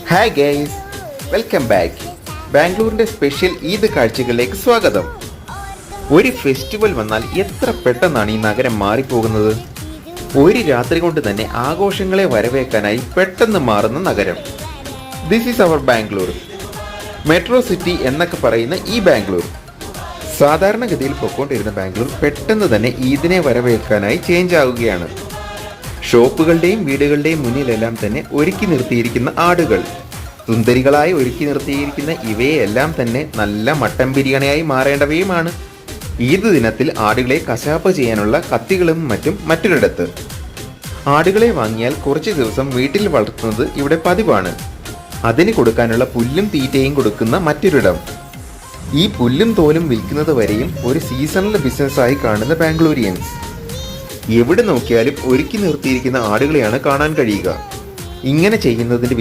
Hi guys, welcome back. ബാംഗ്ലൂരിൻ്റെ special Eid കാഴ്ചകളിലേക്ക് സ്വാഗതം. ഒരു ഫെസ്റ്റിവൽ വന്നാൽ എത്ര പെട്ടെന്നാണ് ഈ നഗരം മാറിപ്പോകുന്നത്. ഒരു രാത്രി കൊണ്ട് തന്നെ ആഘോഷങ്ങളെ വരവേൽക്കാനായി പെട്ടെന്ന് മാറുന്ന നഗരം. This is our Bangalore, metro city എന്നൊക്കെ പറയുന്ന ഈ ബാംഗ്ലൂർ. സാധാരണഗതിയിൽ പൊക്കോണ്ടിരുന്ന ബാംഗ്ലൂർ പെട്ടെന്ന് തന്നെ ഈദിനെ വരവേൽക്കാനായി ചേഞ്ച് ആവുകയാണ്. ഷോപ്പുകളുടെയും വീടുകളുടെയും മുന്നിലെല്ലാം തന്നെ ഒരുക്കി നിർത്തിയിരിക്കുന്ന ആടുകൾ, സുന്ദരികളായി ഒരുക്കി നിർത്തിയിരിക്കുന്ന ഇവയെല്ലാം തന്നെ നല്ല മട്ടൻ ബിരിയാണിയായി മാറേണ്ടവയുമാണ്. ഈദ് ദിനത്തിൽ ആടുകളെ കശാപ്പ് ചെയ്യാനുള്ള കത്തികളും മറ്റും മറ്റൊരിടത്ത്. ആടുകളെ വാങ്ങിയാൽ കുറച്ച് ദിവസം വീട്ടിൽ വളർത്തുന്നത് ഇവിടെ പതിവാണ്. അതിന് കൊടുക്കാനുള്ള പുല്ലും തീറ്റയും കൊടുക്കുന്ന മറ്റൊരിടം. ഈ പുല്ലും തോലും വിൽക്കുന്നത് വരെയും ഒരു സീസണൽ ബിസിനസ്സായി കാണുന്ന ബാംഗ്ലൂരിയൻസ്. എവിടെ നോക്കിയാലും ഒരുക്കി നിർത്തിയിരിക്കുന്ന ആടുകളെയാണ് കാണാൻ കഴിയുക. ഇങ്ങനെ ചെയ്യുന്നതിന്റെ